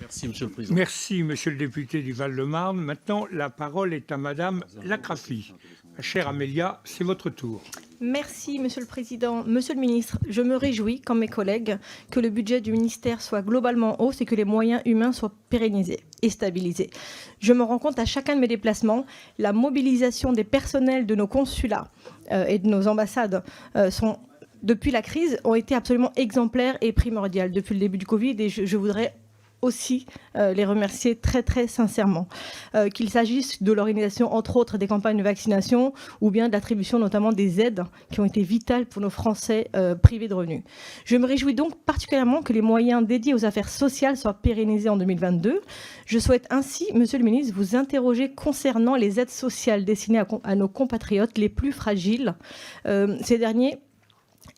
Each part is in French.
Merci, Monsieur le Président. Merci, Monsieur le député du Val-de-Marne. Maintenant, la parole est à Madame Lacrafi. Chère Amélia, c'est votre tour. Merci, Monsieur le Président. Monsieur le Ministre, je me réjouis, comme mes collègues, que le budget du ministère soit globalement hausse et que les moyens humains soient pérennisés et stabilisés. Je me rends compte à chacun de mes déplacements, la mobilisation des personnels de nos consulats et de nos ambassades depuis la crise, ont été absolument exemplaires et primordiales depuis le début du Covid. Et je voudrais aussi les remercier très très sincèrement, qu'il s'agisse de l'organisation entre autres des campagnes de vaccination ou bien de l'attribution notamment des aides qui ont été vitales pour nos Français privés de revenus. Je me réjouis donc particulièrement que les moyens dédiés aux affaires sociales soient pérennisés en 2022. Je souhaite ainsi, Monsieur le Ministre, vous interroger concernant les aides sociales destinées à nos compatriotes les plus fragiles. Ces derniers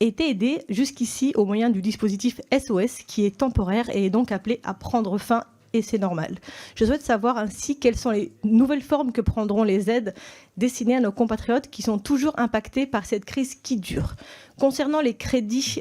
été aidés jusqu'ici au moyen du dispositif SOS qui est temporaire et est donc appelé à prendre fin, et c'est normal. Je souhaite savoir ainsi quelles sont les nouvelles formes que prendront les aides destinées à nos compatriotes qui sont toujours impactés par cette crise qui dure. Concernant les crédits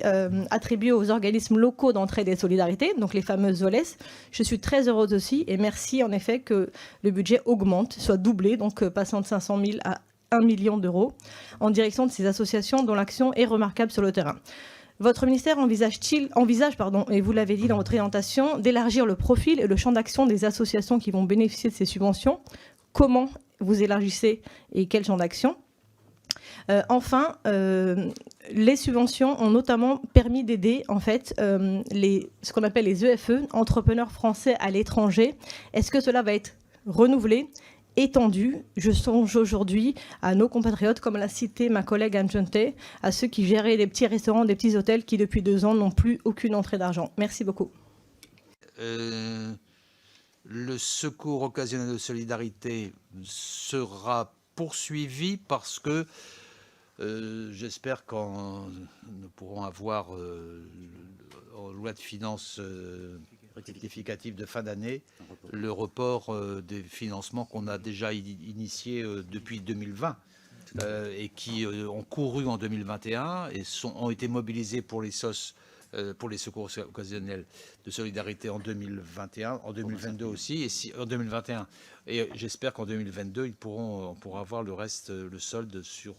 attribués aux organismes locaux d'entraide et de solidarité, donc les fameuses OLES, je suis très heureuse aussi et merci en effet que le budget augmente, soit doublé, donc passant de 500 000 à 1 million d'euros en direction de ces associations dont l'action est remarquable sur le terrain. Votre ministère envisage, et vous l'avez dit dans votre présentation, d'élargir le profil et le champ d'action des associations qui vont bénéficier de ces subventions. Comment vous élargissez et quel champ d'action ? Enfin, les subventions ont notamment permis d'aider en fait ce qu'on appelle les EFE, entrepreneurs français à l'étranger. Est-ce que cela va être renouvelé, étendu? Je songe aujourd'hui à nos compatriotes, comme l'a cité ma collègue Anne Gentet, à ceux qui géraient des petits restaurants, des petits hôtels qui depuis 2 ans n'ont plus aucune entrée d'argent. Merci beaucoup. Le secours occasionnel de solidarité sera poursuivi parce que j'espère quand nous pourrons avoir en loi de finances rectificative de fin d'année le report des financements qu'on a déjà initiés depuis 2020 et qui ont couru en 2021 et ont été mobilisés pour les SOS, pour les secours occasionnels de solidarité en 2021, en 2022 aussi, et en 2021. Et j'espère qu'en 2022, on pourra avoir le reste, le solde sur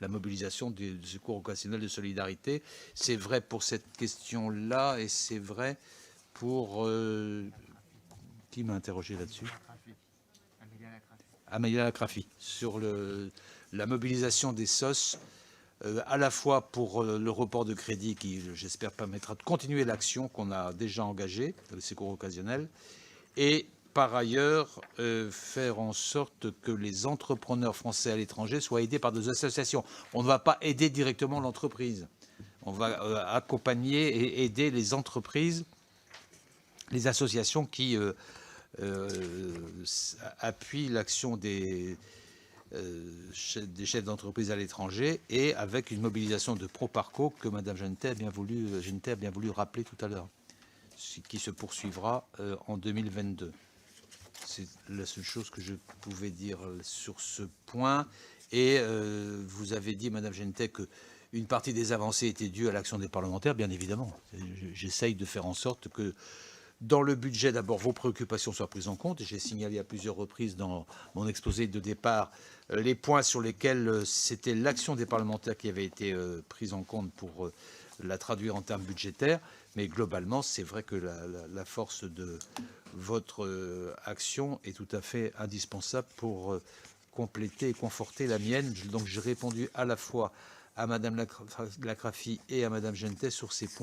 la mobilisation des secours occasionnels de solidarité. C'est vrai pour cette question-là et c'est vrai pour... qui m'a interrogé là-dessus? Amélia Lacrafi, sur la mobilisation des SOS, à la fois pour le report de crédit qui, j'espère, permettra de continuer l'action qu'on a déjà engagée, le secours occasionnel, et par ailleurs faire en sorte que les entrepreneurs français à l'étranger soient aidés par des associations. On ne va pas aider directement l'entreprise, on va accompagner et aider les entreprises, les associations qui appuient l'action des chefs d'entreprise à l'étranger et avec une mobilisation de Proparco que Mme Gentet a bien voulu rappeler tout à l'heure, qui se poursuivra en 2022. C'est la seule chose que je pouvais dire sur ce point. Et vous avez dit, Mme Gentet, qu'une partie des avancées était due à l'action des parlementaires, bien évidemment. J'essaye de faire en sorte que dans le budget, d'abord, vos préoccupations soient prises en compte. J'ai signalé à plusieurs reprises dans mon exposé de départ les points sur lesquels c'était l'action des parlementaires qui avait été prise en compte pour la traduire en termes budgétaires. Mais globalement, c'est vrai que la force de votre action est tout à fait indispensable pour compléter et conforter la mienne. Donc j'ai répondu à la fois à Mme Lacrafi et à Mme Gentet sur ces points.